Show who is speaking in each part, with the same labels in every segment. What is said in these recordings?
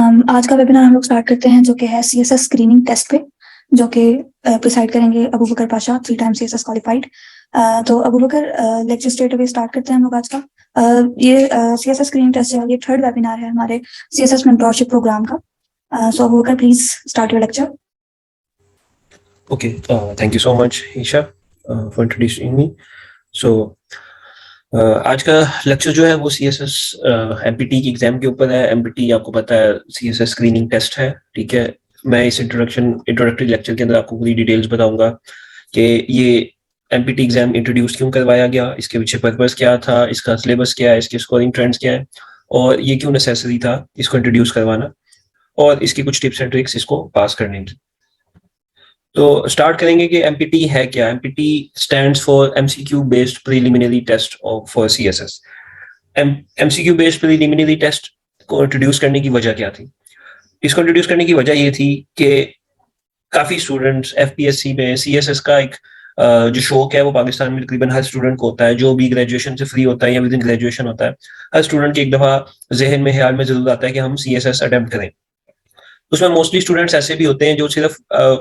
Speaker 1: आज का वेबिनार हम लोग स्टार्ट करते हैं जो कि है सीएसएस स्क्रीनिंग टेस्ट पे, जो कि प्रिसाइड करेंगे अबू बकर पाशा, 3 टाइम सीएसएस क्वालिफाइड। तो अबू बकर, लेक्चर स्ट्रेट अवे स्टार्ट करते हैं हम लोग आज का। ये सीएसएस स्क्रीनिंग टेस्ट है, ये थर्ड वेबिनार है हमारे सीएसएस मेंटरशिप प्रोग्राम का। So Abu Bakar, please start your lecture.
Speaker 2: Okay, thank you so much, Isha, for introducing me. So, आज का लेक्चर जो है वो CSS MPT की एग्जाम के ऊपर है। MPT आपको पता है CSS स्क्रीनिंग टेस्ट है, ठीक है। मैं इस इंट्रोडक्टरी लेक्चर के अंदर आपको पूरी डिटेल्स बताऊंगा कि ये MPT एग्जाम इंट्रोड्यूस क्यों करवाया गया, इसके पीछे पर्पस क्या था, इसका सिलेबस क्या है, इसके स्कोरिंग ट्रेंड्स क्या है और ये क्यों नेसेसरी था इसको इंट्रोड्यूस करवाना, और इसकी कुछ टिप्स एंड ट्रिक्स इसको पास करने की। तो स्टार्ट करेंगे कि MPT है क्या। MPT stands for MCQ based preliminary test for CSS। MCQ based preliminary test को इंट्रोड्यूस करने की वजह क्या थी? इसको इंट्रोड्यूस करने की वजह ये थी कि काफी स्टूडेंट्स FPSC में CSS का एक जो शौक है वो पाकिस्तान में तकरीबन हर स्टूडेंट को होता है, जो भी ग्रेजुएशन से फ्री होता है या विद इन ग्रेजुएशन होता है। हर स्टूडेंट के एक दफा जहन में ख्याल में जरूर आता है कि हम CSS अटेम्प्ट करें। उसमें मोस्टली स्टूडेंट्स ऐसे भी होते हैं जो सिर्फ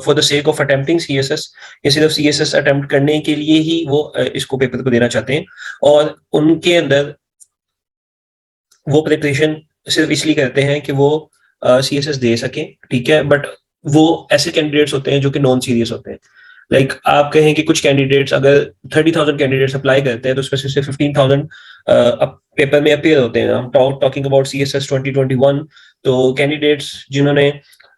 Speaker 2: for the sake of attempting CSS या सिर्फ CSS अटेम्प्ट करने के लिए ही वो इसको पेपर को देना चाहते हैं, और उनके अंदर वो प्रिपरेशन सिर्फ इसलिए करते हैं कि वो CSS दे सकें, ठीक है। बट वो ऐसे कैंडिडेट्स होते हैं जो कि नॉन सीरियस होते हैं। लाइक आप कहें कि कुछ कैंडिडेट्स, अगर 30,000 कैंडिडेट्स अप्लाई करते हैं तो उसमें से 15,000 पेपर में अपीयर होते हैं। हम टॉकिंग अबाउट CSS 2021, तो कैंडिडेट्स जिन्होंने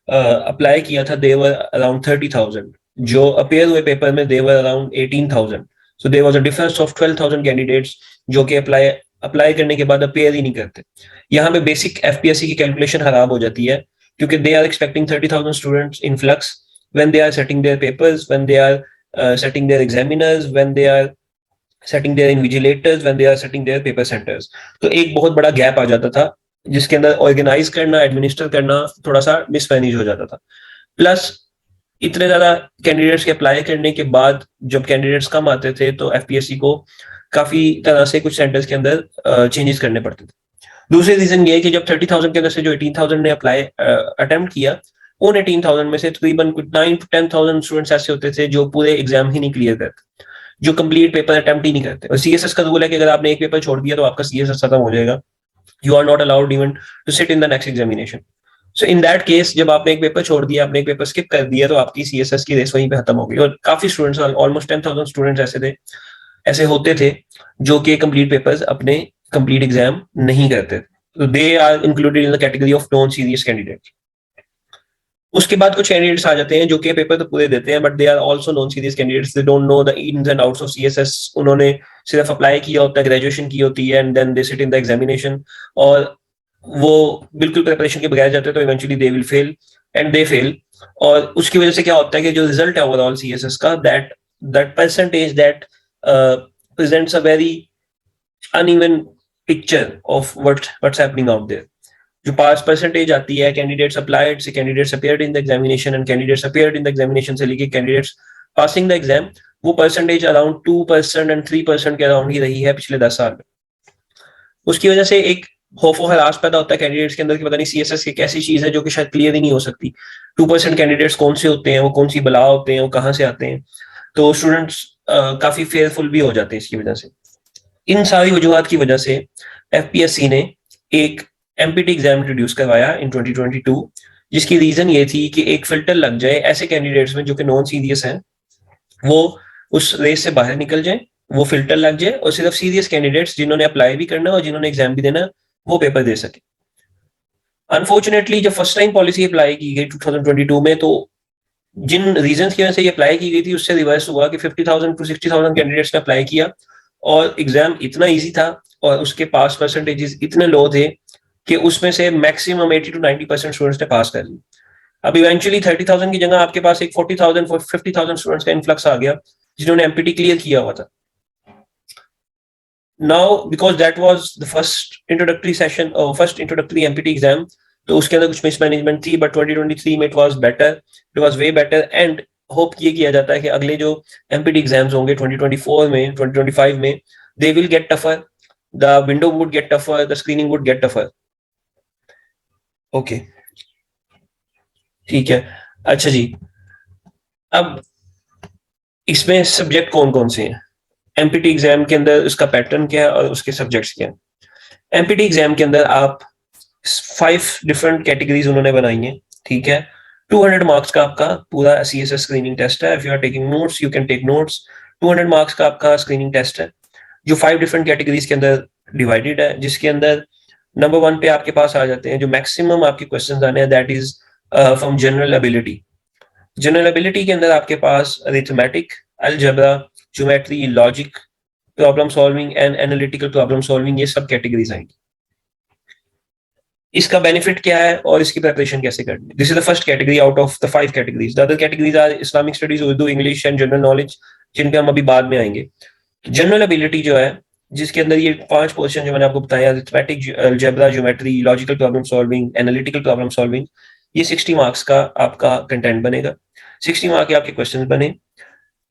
Speaker 2: अप्लाई किया था दे वर अराउंड 30,000, जो अपीयर हुए पेपर में they were around 18,000। So there was a difference of 12,000 candidates जो कि अप्लाई करने के बाद अपीयर ही नहीं करते। यहाँ पे बेसिक FPSC की कैलकुलेशन खराब हो जाती है, क्योंकि they are expecting 30,000 students in flux when they are setting their papers, when they are setting their examiners, when they are setting their invigilators, when they are setting their paper centers। तो एक बहुत बड़ा gap आ जाता था जिसके अंदर organise करना, administer करना थोड़ा सा मिसमैनेज हो जाता था। प्लस इतने ज्यादा कैंडिडेट्स के अप्लाई करने के बाद जब कैंडिडेट्स कम आते थे तो FPSC को काफी तरह से कुछ सेंटर्स के अंदर चेंजेस करने पड़ते थे। दूसरी रीजन ये है कि जब 30,000 के अंदर से जो 18,000 ने अप्लाई अटेम्प्ट किया, उन 18,000 में से तकरीबन 9 to 10,000 स्टूडेंट्स ऐसे होते थे जो पूरे एग्जाम ही नहीं क्लियर करते, जो कंप्लीट पेपर अटेम्प्ट ही नहीं करते। और CSS का रूल है कि अगर आपने एक पेपर छोड़ दिया तो आपका CSS खत्म हो जाएगा। You are not allowed even to sit in the next examination. So in that case, जब आपने एक पेपर छोड़ दिया, आपने एक पेपर स्किप कर दिया, तो आपकी CSS की रेस वहीं पे खत्म हो गई। और काफी स्टूडेंट्स, ऑलमोस्ट 10,000 स्टूडेंट्स ऐसे होते थे जो कि कंप्लीट पेपर्स अपने कंप्लीट एग्जाम नहीं करते। तो they are included in the category of non serious candidates. उसके बाद कुछ कैंडिडेट्स आ जाते हैं जो कि पेपर तो पूरे देते हैं, but they are also non serious candidates, they don't know the ins and outs of CSS। उन्होंने सिर्फ अप्लाई किया होता है, ग्रेजुएशन की होती है, and then they sit in the examination, और वो बिल्कुल प्रिपरेशन के बगैर जाते हैं, तो eventually they will fail and they fail. और उसकी वजह से क्या होता है कि जो रिजल्ट है ओवरऑल CSS का, that percentage that presents a very uneven picture of what's happening out there. जो पास परसेंटेज आती है कैंडिडेट्स अप्लाइड से candidates appeared in the examination and candidates appeared in the examination से लेके कैंडिडेट्स पासिंग द एग्जाम, वो percentage around 2% and 3% के around ही रही है पिछले 10 साल में। उसकी वजह से एक खौफ और हरास पैदा होता है कैंडिडेट्स के अंदर कि पता नहीं CSS एक ऐसी चीज है जो कि शायद क्लियर ही नहीं हो सकती। 2% कैंडिडेट्स कौन से होते हैं, वो कौन सी बला होते हैं, वो कहाँ से आते हैं। तो स्टूडेंट्स काफी फेयरफुल भी हो जाते हैं इसकी वजह से। इन सारी वजूहत की वजह से FPSC ने एक MPT एग्जाम इंट्रोड्यूस करवाया इन 2022, जिसकी रीजन ये थी कि एक फिल्टर लग जाए ऐसे कैंडिडेट्स में जो कि नॉन सीरियस हैं, वो उस रेस से बाहर निकल जाए, वो फिल्टर लग जाए, और सिर्फ सीरियस कैंडिडेट्स जिन्होंने अप्लाई भी करना और जिन्होंने एग्जाम भी देना वो पेपर दे सके। अनफॉर्चुनेटली जब फर्स्ट टाइम पॉलिसी अप्लाई की गई 2022 में, तो जिन रीजन की वजह से ये अप्लाई की गई थी उससे रिवर्स हुआ कि 50,000 to 60,000 कैंडिडेट्स ने अप्लाई किया, और एग्जाम इतना ईजी था और उसके पास परसेंटेजेस इतने लो थे कि उसमें से मैक्सिमम 80 to 90% स्टूडेंट्स ने पास कर ली। अब इवेंचुअली 30,000 की जगह आपके पास एक 40,000 50,000 स्टूडेंट्स का इन्फ्लक्स आ गया जिन्होंने MPT क्लियर किया हुआ था। Now because that was the first introductory session और फर्स्ट इंट्रोडक्टरी MPT एग्जाम, तो उसके अंदर कुछ मिसमैनेजमेंट थी, बट 2023 में it was better, it was way better. And hope ये किया जाता है कि अगले जो MPT एग्जाम्स होंगे 2024 में, 2025 में, they will get tougher, the window would get tougher, the screening would get tougher. Okay, ठीक है, अच्छा जी। अब इसमें सब्जेक्ट कौन कौन से हैं? एमपीटी एग्जाम के अंदर उसका पैटर्न क्या है और उसके सब्जेक्ट्स क्या है? एमपीटी एग्जाम के अंदर आप 5 डिफरेंट कैटेगरीज उन्होंने बनाई हैं, ठीक है। 200 मार्क्स का आपका पूरा सीएसएस स्क्रीनिंग टेस्ट है। If you are taking notes you can take notes. 200 marks का आपका स्क्रीनिंग टेस्ट है जो 5 डिफरेंट कैटेगरीज के अंदर डिवाइडेड है, जिसके अंदर नंबर 1 पे आपके पास आ जाते हैं जो मैक्सिमम आपके क्वेश्चंस आने हैं, that is from general ability. General ability के अंदर आपके पास arithmetic, algebra, geometry, logic, problem solving and analytical problem solving, ये सब कैटेगरीज आएंगी। इसका बेनिफिट क्या है और इसकी प्रिपरेशन कैसे करनी है? This is the first category out of the 5 categories. The other categories are Islamic studies, Urdu, English and general knowledge, जिन पे हम अभी बाद में आएंगे। जनरल एबिलिटी जो है, जिसके अंदर ये 5 पोर्शन जो मैंने आपको बताया, arithmetic, algebra, geometry, logical problem solving, analytical problem solving, ये 60 मार्क्स का आपका कंटेंट बनेगा। 60 मार्क के आपके क्वेश्चंस बने।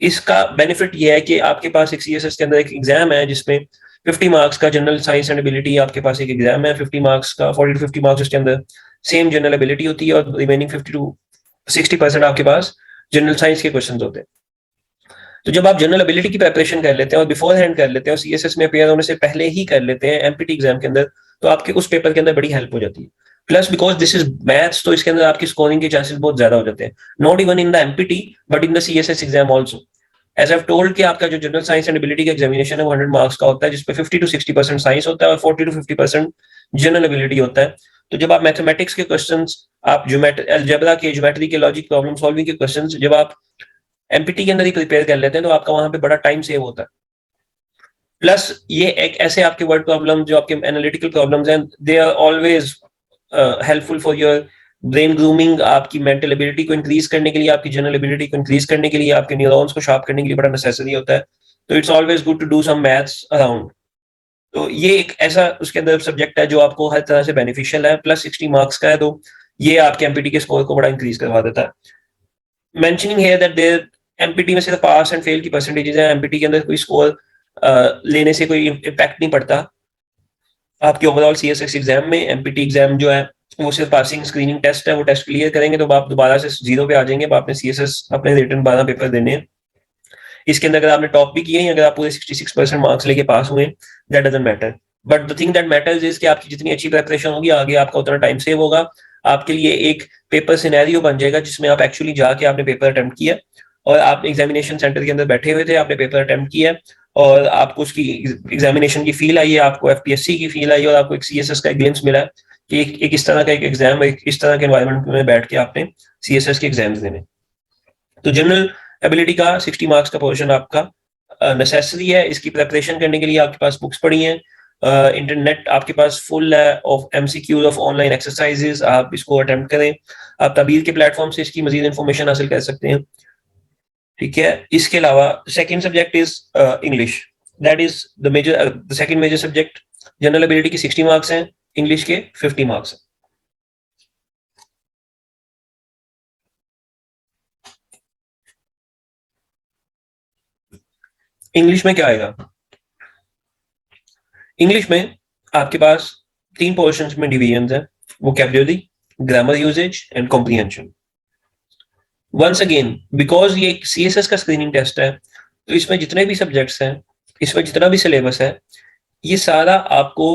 Speaker 2: इसका बेनिफिट ये है कि आपके पास एक सीएसएस के अंदर एक एग्जाम है जिसमें 50 मार्क्स का जनरल साइंस एंड एबिलिटी आपके पास एक एग्जाम है। 50 मार्क्स का 40 टू 50 मार्क्स उसके अंदर सेम जनरल एबिलिटी होती है और रिमेनिंग 50 टू 60% आपके पास जनरल साइंस के क्वेश्चन होते हैं। तो जब आप जनरल एबिलिटी की प्रिपरेशन कर लेते हैं और बिफोर हैंड कर लेते हैं और सीएसएस में अपेयर होने से पहले ही कर लेते हैं एमपीटी एग्जाम के अंदर, तो आपके उस पेपर के अंदर बड़ी हेल्प हो जाती है। Plus because this is maths, तो इसके अंदर आपकी स्कोरिंग के चांसेस बहुत ज्यादा हो जाते हैं, not even in the MPT but in the CSS exam also. As I told कि आपका जो जनरल साइंस एंड एबिलिटी का एग्जामिनेशन है वो 100 मार्क्स का होता है, जिसपे 50 टू 60% साइंस होता है और 40 टू 50% जनरल एबिलिटी होता है। तो जब आप मैथमेटिक्स के क्वेश्चंस, आप अलजेब्रा के, ज्योमेट्री के, लॉजिक, प्रॉब्लम सॉल्विंग के क्वेश्चंस जब आप एमपीटी के अंदर ही प्रिपेयर कर लेते हैं तो आपका वहां पे बड़ा टाइम सेव होता है। प्लस ये एक ऐसे आपके वर्ड प्रॉब्लम जो आपके एनालिटिकल प्रॉब्लम्स हैं, they are always helpful for your brain grooming, आपकी मेंटल एबिलिटी को इंक्रीज करने के लिए, आपकी जनरल एबिलिटी को इंक्रीज करने के लिए, आपके न्यूरॉन्स को शार्प करने के लिए बड़ा नेसेसरी होता है। तो it's always good to do some maths around. तो ये एक ऐसा उसके अंदर सब्जेक्ट है जो आपको हर तरह से बेनिफिशियल है, प्लस 60 मार्क्स का है, तो ये आपके एमपीटी के स्कोर को बड़ा इंक्रीज करवा देता है। Mentioning here that there MPT में सिर्फ पास एंड फेल की परसेंटेजेस है, एमपीटी के अंदर कोई स्कोर लेने से कोई इम्पैक्ट नहीं पड़ता आपके ओवरऑल सीएसएस एग्जाम में। एमपीटी एग्जाम जो है वो सिर्फ पासिंग स्क्रीनिंग टेस्ट है, वो टेस्ट क्लियर करेंगे तो आप दोबारा से 0 पे आ जाएंगे, अब आपने सीएसएस अपने रिटर्न 12 पेपर देने हैं। इसके अंदर अगर आपने टॉप भी किए, अगर आप पूरे 66% मार्क्स लेके पास हुए, that doesn't matter, but the thing that matters is कि आपकी जितनी अच्छी प्रिपरेशन होगी आगे आपका उतना टाइम सेव होगा, आपके लिए एक पेपर सिनेरियो बन जाएगा जिसमें आप एक्चुअली जाके आपने पेपर अटेम्प्ट किया और आप एग्जामिनेशन सेंटर के अंदर बैठे हुए थे, आपने पेपर अटेम्प्ट किया और आपको उसकी एग्जामिनेशन की फील आई है, आपको एफपीएससी की फील आई है और आपको एक सीएसएस का ग्लिम्स मिला है कि एक इस तरह का एक एग्जाम, एक इस तरह के एनवायरनमेंट में बैठ के आपने सीएसएस के एग्जाम्स देने। तो जनरल एबिलिटी का 60 मार्क्स का पोर्शन आपका नेसेसरी है। इसकी प्रिपरेशन करने के लिए आपके पास बुक्स पड़ी हैं, इंटरनेट आपके पास फुल है of MCQs, of online exercises, आप इसको अटेम्प्ट करें। आप तबीर के प्लेटफॉर्म से इसकी मजीद इंफॉर्मेशन हासिल कर सकते हैं, ठीक है। इसके अलावा second subject is English, that is the second major subject. General ability की 60 मार्क्स हैं, इंग्लिश के 50 मार्क्स हैं। इंग्लिश में क्या आएगा? इंग्लिश में आपके पास 3 पोर्शंस में डिवीजन है, vocabulary, grammar usage and comprehension. Once again because ये सीएसएस का स्क्रीनिंग टेस्ट है, तो इसमें जितने भी सब्जेक्ट्स हैं, इसमें जितना भी सिलेबस है, ये सारा आपको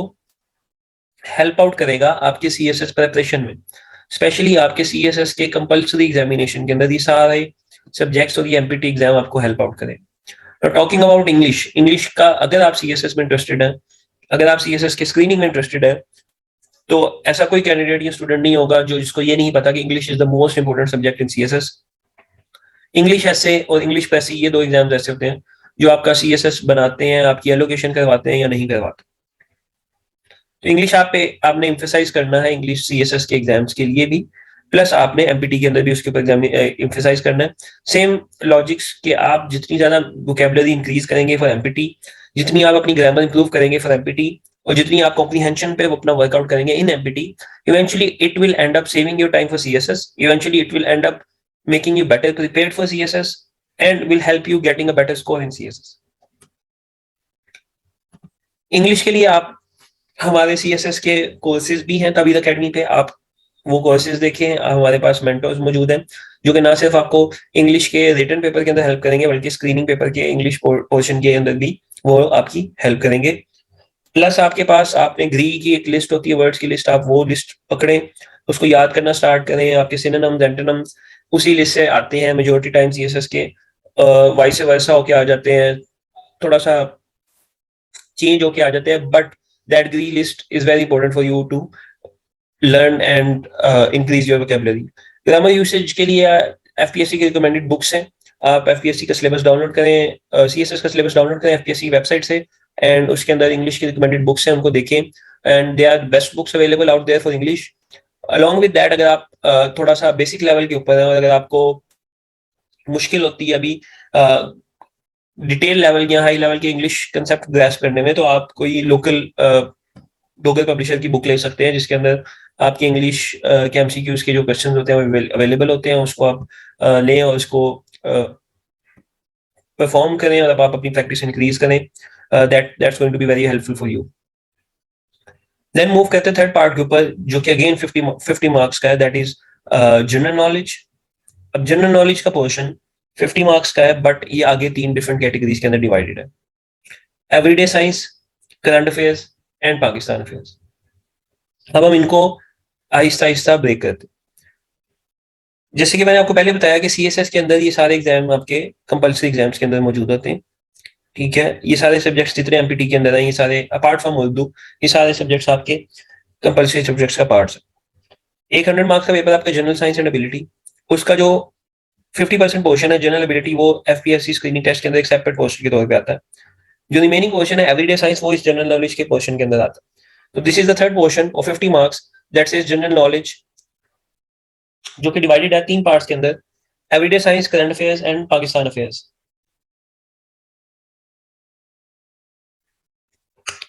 Speaker 2: हेल्प आउट करेगा आपके सीएसएस प्रिपरेशन में। स्पेशली आपके सीएसएस के कंपल्सरी एग्जामिनेशन के अंदर ये सारे सब्जेक्ट्स और ये एमपीटी एग्जाम आपको हेल्प आउट करेगा। टॉकिंग अबाउट इंग्लिश, इंग्लिश का अगर आप सीएसएस में इंटरेस्टेड है, अगर आप सीएसएस के स्क्रीनिंग में इंटरेस्टेड है, तो ऐसा कोई कैंडिडेट या स्टूडेंट नहीं होगा जो जिसको ये नहीं पता कि English is the most important subject in CSS. English ऐसे और इंग्लिश पैसे, ये 2 एग्जाम्स ऐसे होते हैं जो आपका सीएसएस बनाते हैं, आपकी एलोकेशन करवाते हैं या नहीं करवाते। तो इंग्लिश आपने एम्फेसाइज करना है इंग्लिश सीएसएस के एग्जाम्स के लिए भी, प्लस आपने एमपीटी के अंदर भी उसके ऊपर एम्फेसाइज करना है। सेम लॉजिक्स के आप जितनी ज्यादा वोकैबुलरी इंक्रीज करेंगे फॉर एमपीटी, जितनी आप अपनी ग्रामर इंप्रूव करेंगे फॉर एमपीटी, और जितनी आप कॉम्प्रिहेंशन पे अपना वर्कआउट करेंगे in MPT, eventually it will end up saving your time for CSS, eventually it will end up making you better prepared for CSS and will help you getting a better score in CSS. English के लिए आप हमारे CSS के courses भी हैं तबीर academy पे, आप वो कोर्सेज देखें। हमारे पास मेंटर्स मौजूद हैं जो कि ना सिर्फ आपको इंग्लिश के रिटन पेपर के अंदर हेल्प करेंगे, बल्कि स्क्रीनिंग पेपर के इंग्लिश पोर्शन के अंदर भी वो आपकी हेल्प करेंगे। प्लस आपके पास आपने ग्री की एक लिस्ट होती है, वर्ड्स की लिस्ट, आप वो लिस्ट पकड़ें, उसको याद करना स्टार्ट करें। आपके सिनोनिम्स एंटोनिम्स उसी लिस्ट से आते हैं मेजोरिटी टाइम सीएसएस के, वाइस वर्सा होके आ जाते हैं, थोड़ा सा चेंज होके आ जाते हैं, but that GRE list is very important for you to learn and increase your vocabulary. Grammar usage के लिए एफपीएससी की रिकमेंडेड बुक्स हैं। आप एफपीएससी का सिलेबस डाउनलोड करें, सीएसएस का सिलेबस डाउनलोड करें एफपीएससी वेबसाइट से, एंड उसके अंदर इंग्लिश की रिकमेंडेड बुक्स हैं, उनको देखें, and they are best books available out there for English. Along with that, अगर आप थोड़ा सा बेसिक लेवल के ऊपर हैं और अगर आपको मुश्किल होती है अभी डिटेल लेवल या हाई लेवल के इंग्लिश कंसेप्ट ग्रैस्प करने में, तो आप कोई लोकल लोकल पब्लिशर की बुक ले सकते हैं जिसके अंदर आपके इंग्लिश के एमसीक्यूज के जो क्वेश्चन होते हैं वो अवेलेबल होते हैं। उसको आप लें और उसको परफॉर्म करें, और अब आप अपनी प्रैक्टिस इंक्रीज करें। That's going to be very helpful for you. Then move करते हैं थर्ड पार्ट के ऊपर, जो कि अगेन 50 मार्क्स का है, दैट इज जनरल नॉलेज। अब जनरल नॉलेज का पोर्शन 50 मार्क्स का है, बट ये आगे 3 डिफरेंट कैटेगरीज के अंदर डिवाइडेड है: everyday science, current affairs and Pakistan affairs. अब हम इनको आहिस्ता आहिस्ता ब्रेक करते हैं। जैसे कि मैंने आपको पहले बताया कि सीएसएस के अंदर ये सारे एग्जाम आपके कंपल्सरी एग्जाम्स के अंदर मौजूद होते हैं, ठीक है। ये सारे सब्जेक्ट्स जितने एमपीटी के अंदर हैं, ये सारे अपार्ट फ्रॉम उर्दू, ये सारे सब्जेक्ट्स आपके कंपल्सरी सब्जेक्ट्स का पार्ट्स है। 100 मार्क्स का पेपर आपका जनरल साइंस एंड एबिलिटी, उसका जो 50% पोर्शन है जनरल एबिलिटी, वो एफपीएससी स्क्रीनिंग टेस्ट के अंदर एक सेपरेट पोर्शन के तौर पे आता है। जो रिमेनिंग पोर्शन है एवरीडे साइंस, वो इस जनरल नॉलेज के पोर्शन के अंदर आता है। तो this is the third portion of 50 marks, that's is general knowledge, जो कि डिवाइडेड है 3 पार्ट्स के अंदर: everyday science, current affairs and Pakistan affairs.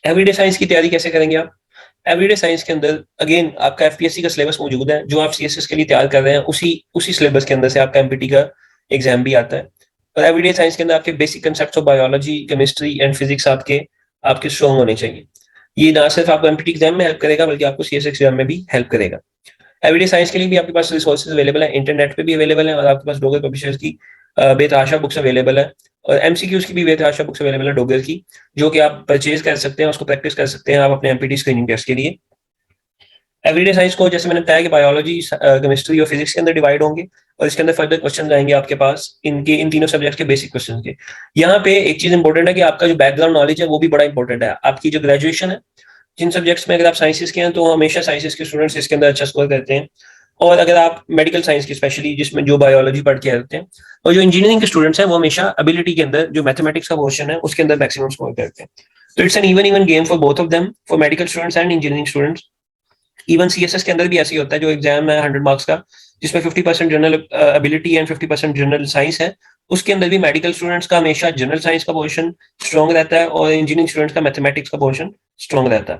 Speaker 2: Everyday science की तैयारी कैसे करेंगे आप? एवरीडे साइंस के अंदर अगेन आपका एफपीएससी का सिलेबस मौजूद है, जो आप सीएसएस के लिए तैयार कर रहे हैं, उसी उसी सिलेबस के अंदर से आपका एमपीटी का एग्जाम भी आता है। और एवरीडे साइंस के अंदर आपके basic concept of biology, chemistry and physics आपके आपके स्ट्रॉन्ग होने चाहिए। ये ना सिर्फ आपको एमपीटी एग्जाम में हेल्प करेगा, बल्कि आपको सीएसएस एग्जाम में भी हेल्प करेगा। एवरीडे साइंस के लिए भी आपके पास रिसोर्सेज अवेलेबल है, इंटरनेट पे भी अवेलेबल है, और आपके पास डोगर पब्लिशर्स की बेतहाशा बुक्स अवेलेबल है, और एमसीक्यूज की भी बेतहाशा बुक्स अवेलेबल है डोगर की, जो कि आप परचेज कर सकते हैं, उसको प्रैक्टिस कर सकते हैं आप अपने एमपीटी स्क्रीनिंग टेस्ट के लिए। एवरीडे साइंस को जैसे मैंने बताया कि बायोलॉजी, केमिस्ट्री और फिजिक्स के अंदर डिवाइड होंगे, और इसके अंदर फर्दर क्वेश्चन आएंगे आपके पास इन तीनों सब्जेक्ट के बेसिक क्वेश्चन के। यहाँ पे एक चीज इंपॉर्टेंट है कि आपका जो बैकग्राउंड नॉलेज है वो भी बड़ा इंपॉर्टेंट है। आपकी जो ग्रेजुएशन है, जिन सब्जेक्ट्स में अगर आप साइंसेस के हैं तो हमेशा साइंसेस के स्टूडेंट्स इसके अंदर अच्छा स्कोर करते हैं, और अगर आप मेडिकल साइंस की स्पेशली, जिसमें जो बायोलॉजी पढ़ के आते हैं, और जो इंजीनियरिंग के स्टूडेंट्स हैं, वो हमेशा एबिलिटी के अंदर जो मैथमेटिक्स का पोर्शन है उसके अंदर मैक्सिमम स्कोर करते हैं। तो it's an even game for both of them, for medical students and engineering students. Even CSS के अंदर भी ऐसे ही होता है, जो एग्जाम है 100 मार्क्स का, जिसमें 50% general ability and 50% general science है, उसके अंदर भी मेडिकल स्टूडेंट्स का हमेशा जनरल साइंस का पोर्शन स्ट्रॉन्ग रहता है, और इंजीनियरिंग स्टूडेंट्स का मैथमेटिक्स का पोर्शन स्ट्रॉन्ग रहता है।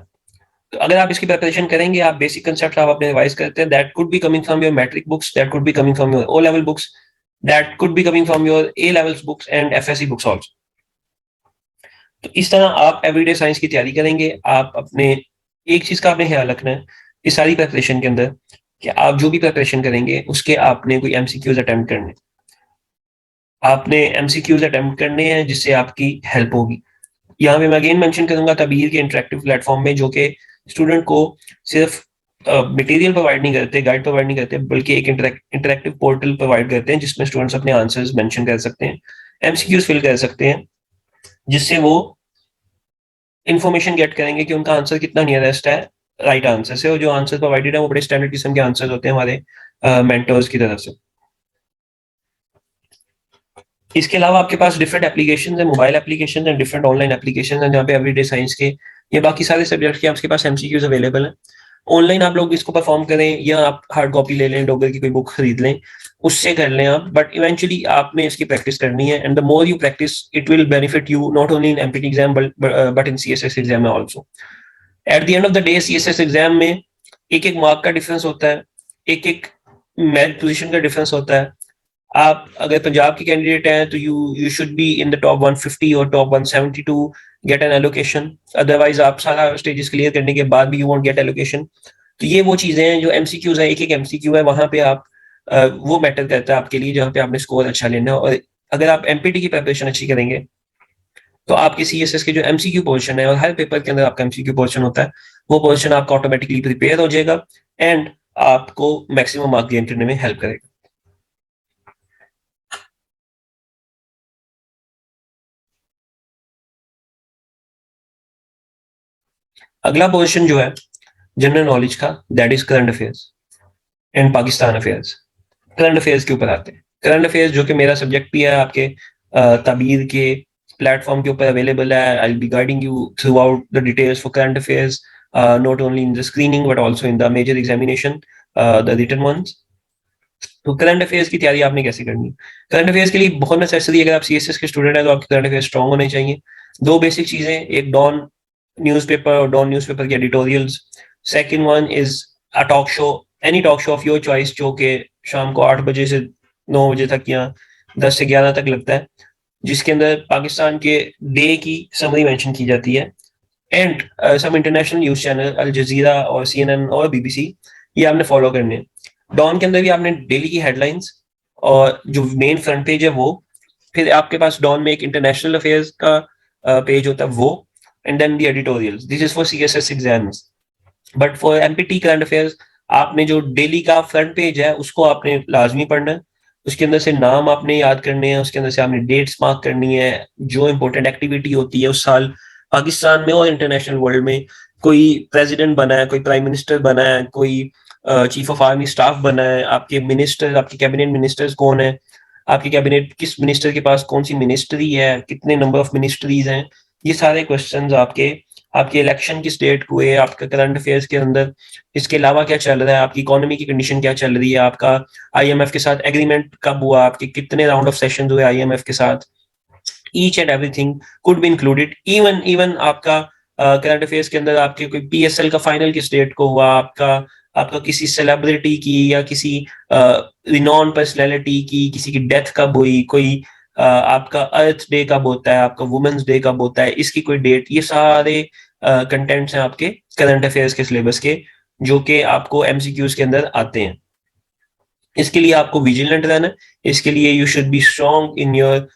Speaker 2: तो अगर आप इसकी प्रिपरेशन करेंगे, आप बेसिक कंसेप्ट आप अपने रिवाइज करते हैं, that could be coming from your matric books, that could be coming from your O level books, that could be coming from your A levels books and FSC books also. तो इस तरह आप everyday science की तैयारी करेंगे। आप अपने एक चीज का आपने ख्याल रखना है इस सारी प्रिपरेशन के अंदर, कि आप जो भी प्रिपरेशन करेंगे उसके आपने कोई एमसीक्यूज अटेम्प्ट करने, आपने एमसीक्यूज अटेम्प्ट करने हैं जिससे आपकी हेल्प होगी। यहाँ पे मैं अगेन मेंशन करूंगा तबीर के इंटरेक्टिव प्लेटफॉर्म में, जो कि स्टूडेंट को सिर्फ मटेरियल प्रोवाइड नहीं करते, गाइड प्रोवाइड नहीं करते, बल्कि एक इंटरेक्टिव पोर्टल प्रोवाइड करते हैं जिसमें स्टूडेंट्स अपने आंसर्स मेंशन कर सकते हैं, एमसीक्यूज फिल कर सकते हैं, जिससे वो इन्फॉर्मेशन गेट करेंगे कि उनका आंसर कितना नियरेस्ट है राइट आंसर से, और जो आंसर प्रोवाइडेड है वो बड़े स्टैंडर्ड किस्म के आंसर्स होते हैं हमारे मेंटर्स की तरफ से। इसके अलावा आपके पास डिफरेंट एप्लीकेशन है, मोबाइल एप्लीकेशन है, डिफरेंट ऑनलाइन एप्लीकेशन है, जहाँ पे एवरीडे साइंस के या बाकी सारे सब्जेक्ट के आपके पास एमसीक्यूज अवेलेबल है। ऑनलाइन आप लोग इसको परफॉर्म करें, या आप हार्ड कॉपी ले लें, डोगर की कोई बुक खरीद लें, उससे कर लें आप, बट इवेंचुअली आपने इसकी प्रैक्टिस करनी है, and the more you practice it will benefit you not only in MPT exam but in CSS exam में also. At the end of the day CSS exam में एक एक मार्क का difference होता है, एक एक मेरिट पोजीशन का डिफरेंस होता है। आप अगर पंजाब के कैंडिडेट हैं तो you should be in the top 150 और top 170 to get an allocation, otherwise आप सारा स्टेजेस क्लियर करने के बाद भी यू वोंट गेट एलोकेशन। तो ये वो चीजें हैं जो एमसीक्यूज है, एक एक एमसीक्यू है, वहां पे आप वो मैटर करता है आपके लिए जहाँ पे आपने स्कोर अच्छा लेना है। और अगर आप एमपीटी की प्रिपरेशन अच्छी करेंगे तो आपके सीएसएस के जो एमसीक्यू पोर्शन है, और हर पेपर के अंदर आपका एमसीक्यू पोर्शन होता है, वो पोर्शन आपका ऑटोमेटिकली प्रिपेयर हो जाएगा एंड आपको मैक्सिमम मार्क गेन करने में हेल्प करेगा। अगला पोर्शन जो है जनरल नॉलेज का, that is current affairs and Pakistan affairs. Current affairs के ऊपर आते हैं। करंट अफेयर्स जो कि मेरा सब्जेक्ट भी है, आपके ताबीर के प्लेटफॉर्म के ऊपर अवेलेबल है। I will be guiding you throughout the details for current affairs, not only in the screening but also in the major examination, the written ones. तो करंट अफेयर्स की तैयारी आपने कैसे करनी है? करंट अफेयर्स के लिए बहुत नेसेसरी, अगर आप सीएसएस के स्टूडेंट हैं तो आपके करंट अफेयर्स स्ट्रॉन्ग होने चाहिए। दो बेसिक चीजें, एक डॉन न्यूज़पेपर और डॉन न्यूज़पेपर के editorials. Second one is a talk show, any talk show off your choice, जो कि शाम को 8 बजे से 9 बजे तक या 10 से 11 तक लगता है, जिसके अंदर पाकिस्तान के डे की समरी मेंशन की जाती है। And some international news channel, Al Jazeera और सीएनएन और बीबीसी, ये आपने फॉलो करने हैं। डॉन के अंदर भी आपने डेली की हेडलाइंस और जो मेन फ्रंट पेज है वो, फिर आपके पास डॉन में एक इंटरनेशनल अफेयर्स का पेज होता है वो, and then the editorials. This is for CSS exams. But for MPT current affairs, आपने जो डेली का फ्रंट पेज है उसको आपने लाजमी पढ़ना है। उसके अंदर से नाम आपने याद करने हैं, उसके अंदर से आपने डेट्स मार्क करनी है, जो इंपॉर्टेंट एक्टिविटी होती है उस साल पाकिस्तान में और इंटरनेशनल वर्ल्ड में। कोई प्रेसिडेंट बना है, कोई प्राइम मिनिस्टर बना है, कोई चीफ ऑफ आर्मी स्टाफ बना है, आपके मिनिस्टर, आपके कैबिनेट मिनिस्टर्स कौन है, आपके कैबिनेट किस मिनिस्टर के पास कौन सी मिनिस्ट्री है, कितने नंबर ऑफ मिनिस्ट्रीज हैं, ये सारे क्वेश्चंस आपके आपके इलेक्शन किस डेट को है, आपका करंट अफेयर्स के अंदर इसके अलावा क्या चल रहा है, आपकी इकोनॉमी की कंडीशन क्या चल रही है, आपका आईएमएफ के साथ एग्रीमेंट कब हुआ, आपके कितने राउंड ऑफ सेशन हुए आईएमएफ के साथ, each and everything could be included. Even even आपका करंट अफेयर्स के अंदर आपके कोई पीएसएल का फाइनल किस डेट को हुआ, आपका आपका किसी सेलिब्रिटी की या किसी रिनॉन पर्सनैलिटी की किसी की डेथ कब हुई, कोई आपका अर्थ डे कब होता है, आपका वुमेन्स डे कब होता है, इसकी कोई डेट, ये सारे कंटेंट्स हैं आपके करंट अफेयर्स के सिलेबस के, जो कि आपको एमसीक्यूज के अंदर आते हैं। इसके लिए आपको विजिलेंट रहना है। इसके लिए you should be strong in your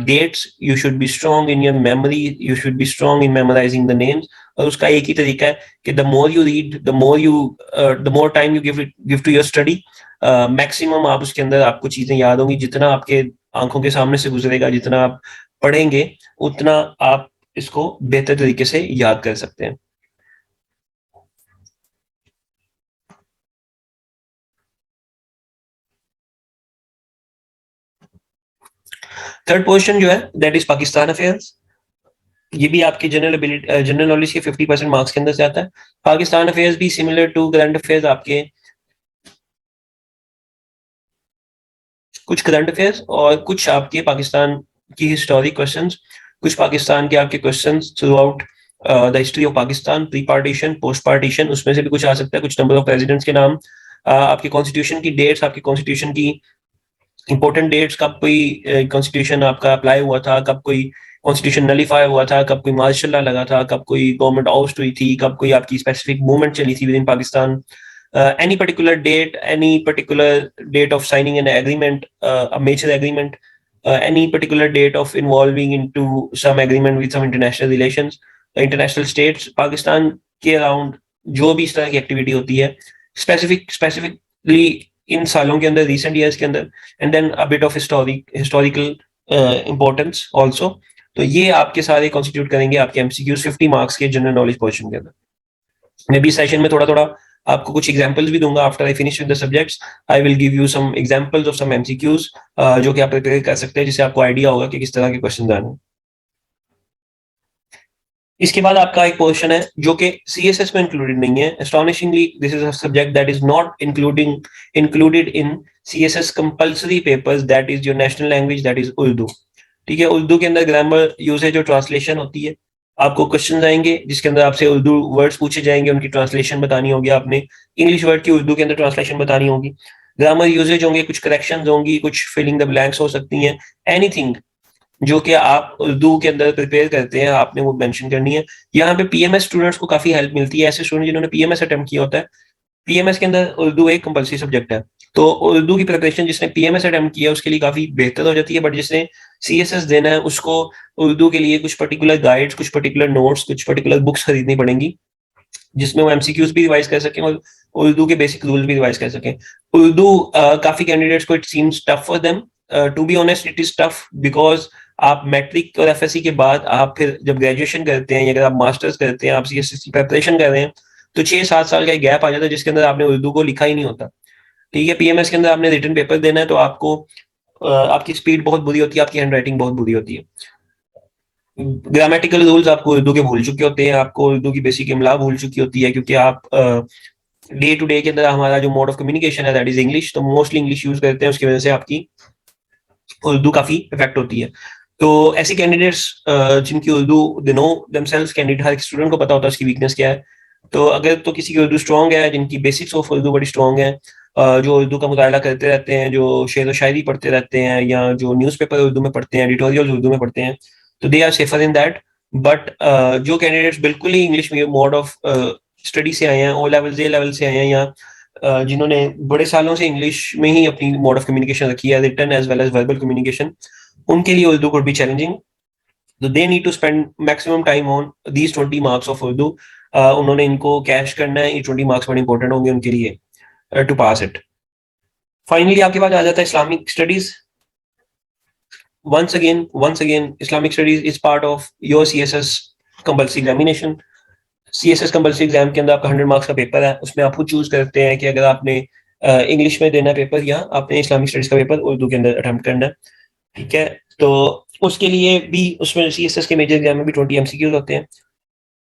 Speaker 2: dates, you should be strong in your memory, you should be strong in memorising the names. और उसका एक ही तरीका है कि the more you read, the more time you give to your study, maximum आप उसके अंदर आपको चीजें याद होंगी। जितना आपके आंखों के सामने से गुजरेगा, जितना आप पढ़ेंगे, उतना आप इसको बेहतर तरीके से याद कर सकते हैं। थर्ड पोर्शन जो है दैट इज पाकिस्तान अफेयर्स। ये भी आपके जनरल नॉलेज के 50% मार्क्स के अंदर से आता है। पाकिस्तान अफेयर्स भी सिमिलर टू करंट अफेयर्स, आपके कुछ करंट अफेयर्स और कुछ आपके पाकिस्तान की हिस्टोरिक क्वेश्चंस, कुछ पाकिस्तान के आपके questions through out the history of Pakistan, pre partition, post partition, उसमें से भी कुछ आ सकता है। कुछ नंबर ऑफ प्रेसिडेंट्स के नाम, आपके कॉन्स्टिट्यूशन की डेट्स, आपके कॉन्स्टिट्यूशन की इंपॉर्टेंट डेट्स, कब कोई कॉन्स्टिट्यूशन आपका अप्लाई हुआ था, कब कोई कॉन्स्टिट्यूशन नलीफाई हुआ था, कब कोई मार्शल लॉ लगा था, कब कोई गवर्नमेंट आउस्ट हुई थी, कब कोई आपकी स्पेसिफिक मूवमेंट चली थी with in Pakistan, any particular date, any particular date of signing an agreement, a major agreement, any particular date of involving into some agreement with some international relations, international states, Pakistan के around जो भी इस तरह की activity होती है specifically in सालों के अंदर, रिसेंट ईयर्स के अंदर, and then a bit of historical importance also. तो ये आपके सारे कॉन्स्टिट्यूट करेंगे आपके एमसीक्यूज 50 मार्क्स के जनरल नॉलेज पोर्शन के अंदर। मैं भी सेशन में थोड़ा थोड़ा आपको कुछ एग्जांपल्स भी दूंगा। After I finish with the subjects I will give you some examples of some MCQs जो कि आप प्रिपेयर कर सकते हैं, जिससे आपको आइडिया होगा कि किस तरह के क्वेश्चन आने हैं। इसके बाद आपका एक पोर्शन है जो कि सीएसएस में इंक्लूडेड नहीं है। Astonishingly this is a subject that is not included in CSS compulsory papers, that is your national language, that is Urdu. ठीक है, उर्दू के अंदर ग्रामर यूसेज और ट्रांसलेशन होती है। आपको क्वेश्चन आएंगे जिसके अंदर आपसे उर्दू वर्ड्स पूछे जाएंगे, उनकी ट्रांसलेशन बतानी होगी, आपने इंग्लिश वर्ड की उर्दू के अंदर ट्रांसलेशन बतानी होगी, ग्रामर यूसेज होंगे, कुछ करेक्शंस होंगी, कुछ फिलिंग द ब्लैंक्स हो सकती हैं, एनीथिंग जो कि आप उर्दू के अंदर प्रिपेयर करते हैं आपने वो मेंशन करनी है। यहाँ पे पीएमएस स्टूडेंट्स को काफी हेल्प मिलती है, ऐसे स्टूडेंट जिन्होंने पीएमएस अटेम्प्ट किया होता है पीएमएस के अंदर उर्दू एक कंपल्सरी सब्जेक्ट है, तो उर्दू की प्रिपरेशन जिसने पीएमएस अटेम्प्ट किया उसके लिए काफी बेहतर हो जाती है, बट जिसने सीएसएस देना है उसको उर्दू के लिए कुछ पर्टिकुलर गाइड्स, कुछ पर्टिकुलर नोट्स, कुछ पर्टिकुलर बुक्स खरीदनी पड़ेंगी, जिसमें वो एमसीक्यूज भी रिवाइज कर सकें और उर्दू के बेसिक रूल भी रिवाइज कर सकें। उर्दू काफी कैंडिडेट्स को it seems tough for them, to be honest it is tough, because आप मैट्रिक और एफएससी के बाद आप फिर जब ग्रेजुएशन करते हैं या अगर आप मास्टर्स करते हैं, आप सीएसएस की प्रिपरेशन कर रहे हैं, तो 6-7 साल का गैप आ जाता है जिसके अंदर आपने उर्दू को लिखा ही नहीं होता। ठीक है, पीएमएस के अंदर आपने रिटन पेपर देना है, तो आपको आपकी स्पीड बहुत बुरी होती है, आपकी हैंडराइटिंग बहुत बुरी होती है, ग्रामेटिकल रूल्स आपको उर्दू के भूल चुके होते हैं, आपको उर्दू की बेसिक इमला भूल चुकी होती है, क्योंकि आप डे टू डे के अंदर हमारा जो मोड ऑफ कम्युनिकेशन है दैट इज इंग्लिश, तो मोस्टली इंग्लिश यूज करते हैं, उसकी वजह से आपकी उर्दू काफी इफेक्ट होती है। तो ऐसी कैंडिडेट्स जिनकी Urdu they know themselves, candidate her student को पता होता है उसकी वीकनेस क्या है, तो अगर तो किसी की उर्दू स्ट्रॉन्ग है, जिनकी बेसिक्स ऑफ उर्दू बड़ी स्ट्रॉन्ग है, जो उर्दू का मुताला करते रहते हैं, जो शेर व शायरी पढ़ते रहते हैं, या जो न्यूज़पेपर उर्दू में पढ़ते हैं, एडिटोरियल उर्दू में पढ़ते हैं, तो they are safer in that. But जो कैंडिडेट्स बिल्कुल ही इंग्लिश मोड ऑफ स्टडी से आए हैं, ओ लेवल जे लेवल से आए हैं, या जिन्होंने बड़े सालों से इंग्लिश में ही अपनी मोड ऑफ कम्युनिकेशन रखी है, written as well as verbal communication, उनके लिए उर्दू कुड बी चैलेंजिंग, तो they need to spend maximum time on these 20 marks of Urdu. उन्होंने इनको कैश करना है, ये 20 मार्क्स बड़े इंपॉर्टेंट होंगे उनके लिए टू पास इट। फाइनली आपके पास आ जाता है Islamic studies. once again Islamic studies is part of your CSS compulsory examination। CSS compulsory exam के अंदर आपका 100 मार्क्स का पेपर है, उसमें आप खुद चूज करते हैं कि अगर आपने इंग्लिश में देना पेपर या आपने इस्लामिक स्टडीज का पेपर उर्दू के अंदर अटेम्प्ट करना है। ठीक है, तो उसके लिए भी उसमें सीएसएस के मेजर एग्जाम में भी 20 एमसीक्यूज होते हैं,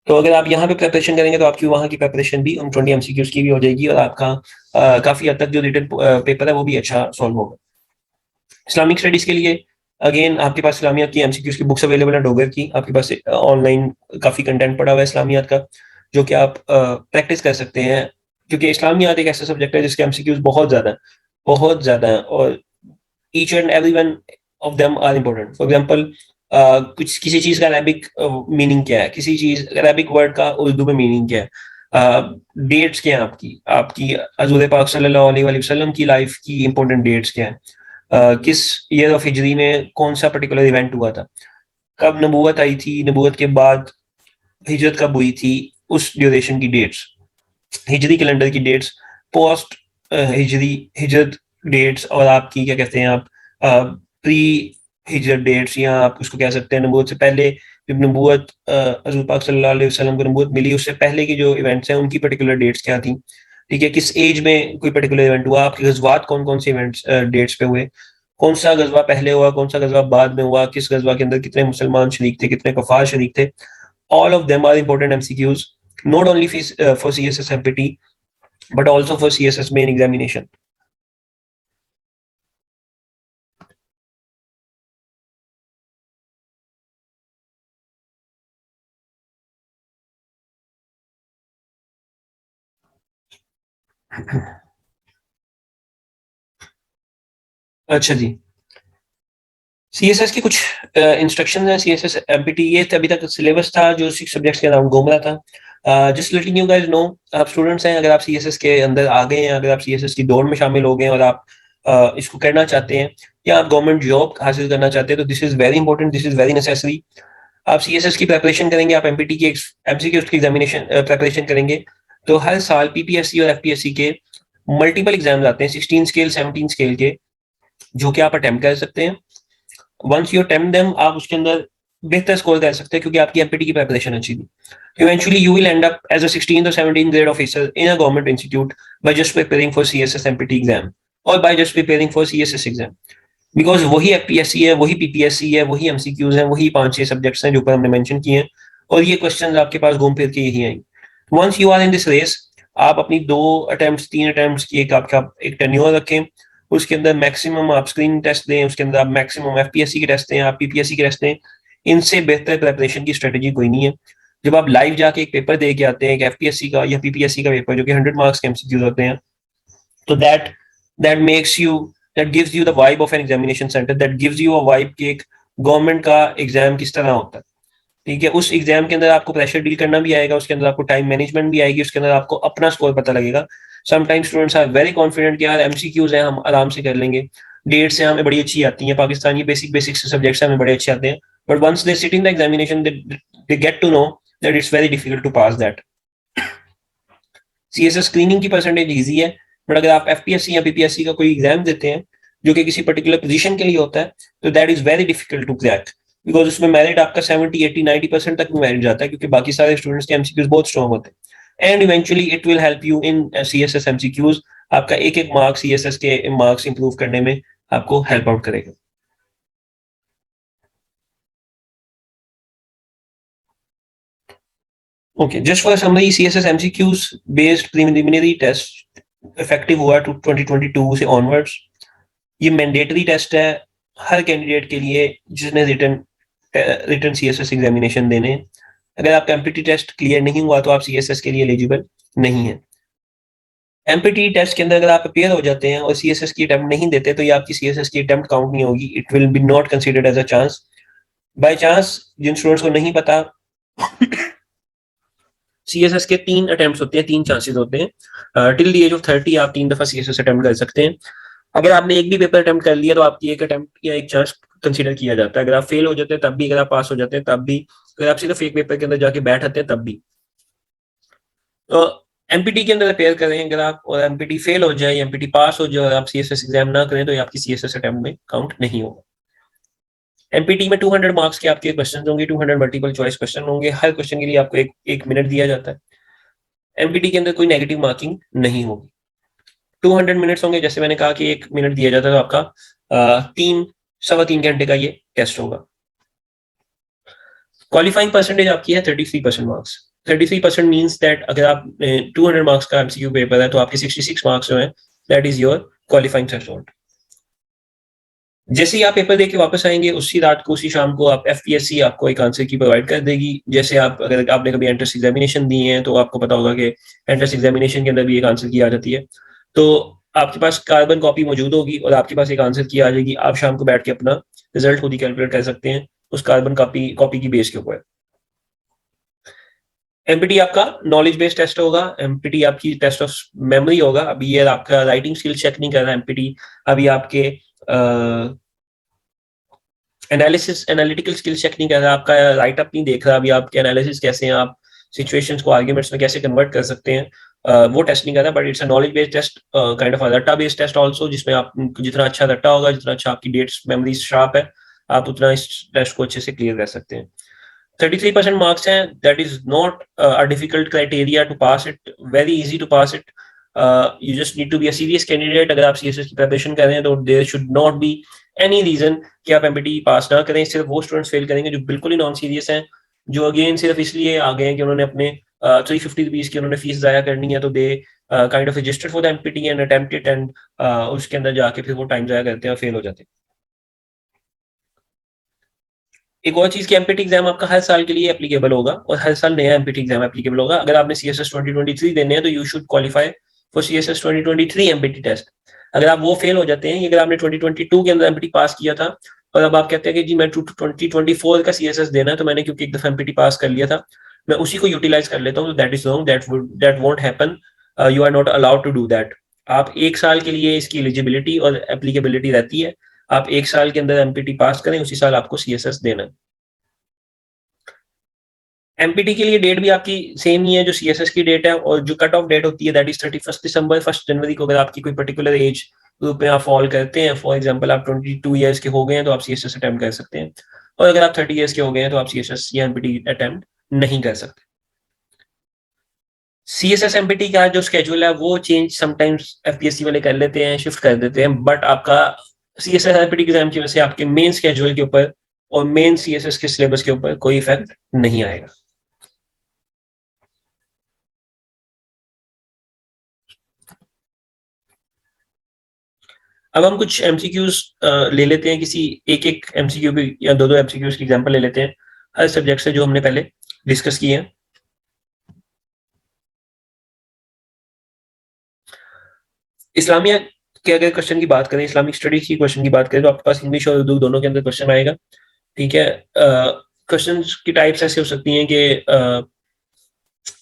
Speaker 2: तो अगर आप यहाँ पे प्रिपरेशन करेंगे तो आपकी वहाँ की प्रिपरेशन भी उन 20 एमसीक्यूज की भी हो जाएगी, और आपका काफी हद तक जो रिटन पेपर है वो भी अच्छा सॉल्व होगा। इस्लामिक स्टडीज के लिए अगेन आपके पास इस्लामियात की एमसीक्यूज की बुक्स अवेलेबल है, डोगर की, आपके पास ऑनलाइन काफी कंटेंट पड़ा हुआ है इस्लामियात का, जो कि आप प्रैक्टिस कर सकते हैं, क्योंकि इस्लामियात एक ऐसा सब्जेक्ट है जिसके एमसीक्यूज बहुत ज्यादा है, और each and every one of them are important. For example कुछ किसी चीज का अरेबिक मीनिंग क्या है, किसी चीज अरेबिक वर्ड का उर्दू में मीनिंग क्या है, डेट्स क्या है आपकी आपकी हजूर पाक सल्लल्लाहु अलैहि वसल्लम की लाइफ की इंपॉर्टेंट डेट्स क्या है, किस ईयर ऑफ हिजरी में कौन सा पर्टिकुलर इवेंट हुआ था, कब नबूवत आई थी, नबूवत के बाद हिजरत कब हुई थी, उस ड्यूरेशन की डेट्स, हिजरी कैलेंडर की डेट्स, पोस्ट हिजरी हिजरत डेट्स, और आपकी क्या कहते हैं आप प्री हिजरत डेट्स, या आप उसको कह सकते हैं नबूवत से पहले, जब नबूवत हज़रत पाक सल्लल्लाहु अलैहि वसल्लम को नबूवत मिली उससे पहले की जो इवेंट्स हैं उनकी पर्टिकुलर डेट्स क्या थी। ठीक है, किस एज में कोई पर्टिकुलर इवेंट हुआ, आपके गजवात कौन कौन से इवेंट्स डेट्स पे हुए, कौन सा गजवा पहले हुआ, कौन सा गजवा बाद में हुआ, किस गजवा के अंदर कितने मुसलमान शरीक थे, कितने कफार शरीक थे, all of them are important MCQs, not only for CSS MPT but also for CSS main examination। अच्छा जी, सीएसएस की कुछ इंस्ट्रक्शन है, सीएसएस एमपीटी ये अभी तक सिलेबस था जो 6 सब्जेक्ट्स के अराउंड घूम रहा था। Just letting you guys know, आप स्टूडेंट्स हैं, अगर आप सीएसएस के अंदर आ गए हैं, अगर आप सीएसएस की दौड़ में शामिल हो गए हैं और आप इसको करना चाहते हैं, या आप गवर्नमेंट जॉब हासिल करना चाहते हैं, तो this is very important, this is very necessary. आप सीएसएस की प्रिपरेशन करेंगे, आप एमपीटी की एमसीक्यू की एग्जामिनेशन प्रिपरेशन करेंगे, तो हर साल पीपीएससी और एफपीएससी के मल्टीपल एग्जाम्स आते हैं 16 स्केल 17 स्केल के, जो कि आप अटेम्प्ट कर सकते हैं। वंस यू अटेम्प्ट देम, आप उसके अंदर बेहतर स्कोर कर सकते हैं क्योंकि आपकी एमपीटी की प्रिपरेशन अच्छी थी। Eventually you will end up as a 16th or 17th grade officer in a government institute by just preparing for CSS MPT exam or by just preparing for CSS exam, because वही FPSC है, वही PPSC है, वही MCQs हैं, वही 5-6 subjects हैं जो ऊपर हमने मेंशन किए हैं, और ये क्वेश्चंस आपके पास घूम फिर के यही आएंगे। Once you are in this race, आप अपनी 2 अटेम्प्ट्स 3 अटेम्प्ट्स की आपका एक टेन्योर रखें, उसके अंदर मैक्सिमम आप स्क्रीन टेस्ट दें, उसके अंदर आप मैक्सिमम एफपीएससी के टेस्ट दें, आप पीपीएससी के टेस्ट दें, इनसे बेहतर प्रिपरेशन की स्ट्रेटेजी कोई नहीं है। जब आप लाइव जाके एक पेपर दे के आते हैं, एक एफपीएससी का या पीपीएससी का पेपर जो कि 100 मार्क्स के एमसीक्यूज होते हैं, तो that makes you, that gives you the vibe of an examination center, that gives you a vibe कि एक गवर्नमेंट का एग्जाम किस तरह होता है। ठीक है, उस एग्जाम के अंदर आपको प्रेशर डील करना भी आएगा, उसके अंदर आपको टाइम मैनेजमेंट भी आएगी, उसके अंदर आपको अपना स्कोर पता लगेगा। Sometimes students are very confident कि यार एमसीक्यूज हैं, हम आराम से कर लेंगे, डेट्स से हमें बड़ी अच्छी आती हैं, पाकिस्तानी बेसिक बेसिक सब्जेक्ट्स हमें बड़े अच्छे आते हैं, but once they sit in the examination they get to know that it's very difficult to pass that. CSS screening की परसेंटेज ईजी है, बट अगर आप एफपीएससी या बीपीएससी का कोई एग्जाम देते हैं जो कि किसी पर्टिकुलर पोजीशन के लिए होता है, तो that is very difficult to crack, because उसमें मेरिट आपका 70 80 90% तक मेरिट जाता है, क्योंकि बाकी सारे स्टूडेंट्स के एमसीक्यूज बहुत स्ट्रॉन्ग होते हैं, and eventually it will help you in CSS MCQs. आपका एक एक मार्क सीएसएस के मार्क्स इंप्रूव करने में आपको हेल्प आउट करेगा। Okay, just for summary, CSS MCQs based preliminary test effective हुआ 2022 से ऑनवर्ड्स। ये मैंडेटरी टेस्ट है हर कैंडिडेट के लिए जिसने रिटर्न सीएसएस एग्जामिनेशन देने। अगर आपका एमपीटी टेस्ट क्लियर नहीं हुआ तो आप सीएसएस के लिए एलिजिबल नहीं है। एमपीटी टेस्ट के अंदर अगर आप अपेयर हो जाते हैं और सीएसएस की अटेम्प्ट नहीं देते तो ये आपकी सीएसएस की अटेम्प्ट काउंट नहीं होगी, it will be not considered as a chance. By chance जिन स्टूडेंट्स को नहीं पता, सीएसएस के 3 अटेम्प्ट्स होते हैं, 3 चांसेस होते हैं। टिल द एज ऑफ 30 आप 3 दफा सीएसएस अटेम्प्ट कर सकते हैं। अगर आपने एक भी पेपर अटेम्प्ट कर लिया तो आपकी एक अटेम्प्ट या एक चांस कंसीडर किया जाता है। अगर आप फेल हो जाते हैं तब भी, अगर आप पास हो जाते हैं तब भी, अगर आप सिर्फ एक पेपर के अंदर जाके बैठ आते हैं तब भी। तो एमपीटी के अंदर अपेयर करें अगर आप, और एमपीटी फेल हो जाए, एमपीटी पास हो जाए और आप सीएसएस एग्जाम ना करें, तो ये आपकी सीएसएस अटेम्प्ट में काउंट नहीं होगा। एमपीटी में 200 मार्क्स के आपके क्वेश्चन होंगे, 200 मल्टीपल चॉइस क्वेश्चन होंगे, हर क्वेश्चन के लिए आपको एक मिनट दिया जाता है। एमपीटी के अंदर कोई नेगेटिव मार्किंग नहीं होगी। 200 मिनट्स होंगे, जैसे मैंने कहा कि 1 मिनट दिया जाता है, तो आपका 3 सवा 3 घंटे का ये टेस्ट होगा। क्वालिफाइंग परसेंटेज आपकी है 33% मार्क्स। 33% मींस दैट अगर आप 200 मार्क्स का एमसीक्यू पेपर है तो आपके 66 मार्क्स जो है that is your qualifying threshold. जैसे ही आप पेपर देके वापस आएंगे, उसी रात को, उसी शाम को आप एफपीएससी आपको एक आंसर की प्रोवाइड कर देगी। जैसे आप, अगर आपने कभी एंट्रेंस एग्जामिनेशन दिए हैं तो आपको पता होगा कि एंट्रेंस एग्जामिनेशन के अंदर भी एक आंसर की आ जाती है। तो आपके पास कार्बन कॉपी मौजूद होगी और आपके पास एक आंसर की आ जाएगी। आप शाम को बैठ के अपना रिजल्ट खुद ही कैलकुलेट कर सकते हैं उस कार्बन कॉपी की बेस के ऊपर। एमपीटी आपका नॉलेज बेस्ड टेस्ट होगा, एमपीटी आपकी टेस्ट ऑफ मेमोरी होगा। अभी ये आपका राइटिंग स्किल चेक नहीं कर रहा एमपीटी, अभी आपके एनालिसिस एनालिटिकल स्किल चेक नहीं कर रहा, आपका राइट अप नहीं देख रहा, अभी आपके एनालिसिस कैसे हैं, आप सिचुएशंस को आर्ग्यूमेंट्स में कैसे कन्वर्ट कर सकते हैं, वो टेस्ट नहीं कर रहा। But it's a knowledge based test, kind of रट्टा बेस्ड टेस्ट आल्सो, जिसमें आप जितना अच्छा रट्टा होगा, जितना अच्छा आपकी डेट्स मेमोरी शार्प है, आप उतना इस टेस्ट को अच्छे से क्लियर कर सकते हैं। 33% मार्क्स हैं, that is not a difficult criteria to pass it, very easy to pass it. You just need to be a serious candidate. अगर आप सीएसएस की प्रिपरेशन कर रहे हैं तो there should not be any reason कि आप एमपीटी पास ना करें। सिर्फ वो स्टूडेंट्स फेल करेंगे जो बिल्कुल ही नॉन सीरियस हैं, जो अगेन सिर्फ इसलिए आ गए हैं कि उन्होंने अपने 350 रुपीज की उन्होंने फीस जाया करनी है, तो they kind of registered for the empty and attempted, and उसके अंदर जाके फिर वो टाइम जाया करते हैं और फेल हो जाते हैं। एक और चीज की एमपीटी एग्जाम आपका हर साल के लिए एप्लीकेबल होगा और हर साल नया एमपीटी एग्जाम एप्लीकेबल होगा। अगर आपने सीएसएस 2023 देने हैं तो you should qualify for CSS 2023 MPT test. अगर आप वो फेल हो जाते हैं, अगर आपने 2022 के अंदर एमपीटी पास किया था और अब आप कहते हैं कि जी मैं 2024 का सीएसएस देना है, तो मैंने क्योंकि एक दफा एमपीटी पास कर लिया था, मैं उसी को यूटिलाइज कर लेता हूँ, that is wrong, that won't happen, you are not allowed to do that. आप एक साल के लिए इसकी एलिजिबिलिटी और एप्लीकेबिलिटी रहती है। आप एक साल के अंदर एमपीटी पास करें, उसी साल आपको सीएसएस देना है। एमपीटी के लिए डेट भी आपकी सेम ही है जो सीएसएस की डेट है, और जो कट ऑफ डेट होती है दैट इज 31 दिसंबर। 1 जनवरी को अगर आपकी कोई पर्टिकुलर एज ग्रुप में आप फॉल करते हैं, फॉर एग्जांपल आप 22 ईयर्स के हो गए हैं, तो आप सीएसएस अटेम्प्ट कर सकते हैं, और अगर आप 30 ईयर्स के हो गए हैं तो आप सीएसएस या एमपीटी अटेम्प्ट नहीं कर सकते। सीएसएस एमपीटी का जो स्केड्यूल है वो चेंज समटाइम्स एफपीएससी वाले कर लेते हैं, शिफ्ट कर देते हैं, बट आपका सीएसएस एमपीटी एग्जाम की वजह से आपके मेन स्केड्यूल के ऊपर और मेन सीएसएस के सिलेबस के ऊपर कोई इफेक्ट नहीं आएगा। अब हम कुछ एमसीक्यूज ले लेते हैं, किसी एक एक एमसीक्यू की या दो दो एमसीक्यूज की एग्जांपल ले लेते हैं हर सब्जेक्ट से जो हमने पहले डिस्कस किए हैं। इस्लामिया के अगर क्वेश्चन की बात करें, इस्लामिक स्टडीज की क्वेश्चन की बात करें, तो आपके पास इंग्लिश और उर्दू दोनों के अंदर क्वेश्चन आएगा। ठीक है, क्वेश्चन की टाइप्स ऐसे हो सकती हैं कि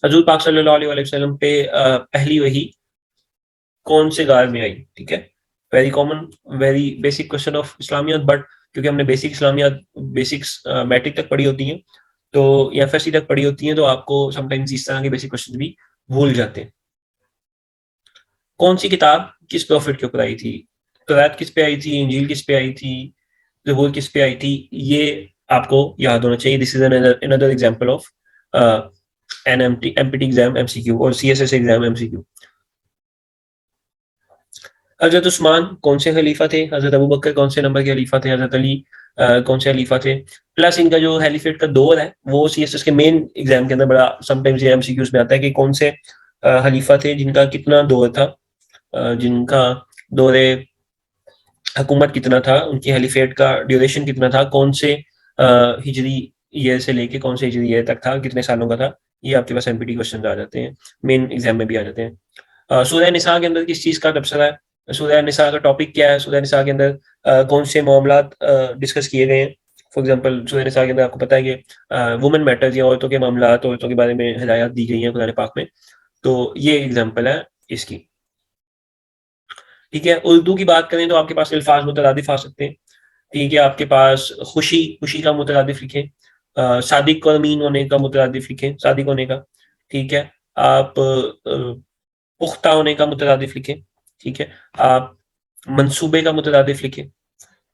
Speaker 2: हजूर पाक सल्लल्लाहु अलैहि वसल्लम पे पहली वही कौन से गार में आई, ठीक है। Very common, very basic question of Islamiyat, but क्योंकि हमने बेसिक इस्लामियात बेसिक्स मैट्रिक तक पढ़ी होती हैं तो या एफएससी तक पढ़ी होती हैं, तो आपको समटाइम्स इस तरह के बेसिक क्वेश्चन भी भूल जाते हैं। कौन सी किताब किस प्रॉफिट के ऊपर आई थी? तौरात किस पे आई थी? इंजील किस पे आई थी? ज़बूर किस पे आई थी? ये आपको याद होना चाहिए। This is another example of an MPT exam MCQ और CSS exam MCQ. Hazrat Usman कौन से खलीफा थे? हजरत अबू बकर कौन से नंबर के खलीफा थे? हजरत अली कौन से खलीफा थे? प्लस इनका जो खलीफेट का दौर है वो सीएसएस के मेन एग्जाम के अंदर बड़ा समटाइम्स ये एमसीक्यूज में आता है कि कौन से खलीफा थे जिनका कितना दौर था, जिनका दौरे हुकूमत कितना था, उनकी खलीफेट का ड्यूरेशन कितना था, कौन से हिजरी ईयर से लेके कौन से हिजरी ईयर तक था, कितने सालों का था। ये आपके पास एमपीटी क्वेश्चन आ जाते हैं, मेन एग्जाम में भी आ जाते हैं। सूरह निसा के अंदर किस चीज का तबसरा है? सूरह निसा का टॉपिक क्या है? सूरह निसा के अंदर कौन से मामलात डिस्कस किए गए हैं? फॉर एग्जांपल सूरह निसा के अंदर आपको पता है कि वुमेन मैटर्स या औरतों के मामलात, औरतों के बारे में हिदायत दी गई हैं कुरान पाक में। तो ये एग्जांपल है इसकी, ठीक है। उर्दू की बात करें तो आपके पास अल्फाज मुतरादिफ आ सकते हैं, ठीक है। आपके पास खुशी, खुशी का मुतरादिफ लिखें। सादिक और अमीन होने का मुतरादिफ लिखें, सादिक होने का, ठीक है। आप पुख्ता होने का मुतरादिफ लिखें, ठीक है। आप मंसूबे का मुतरादिफ लिखें,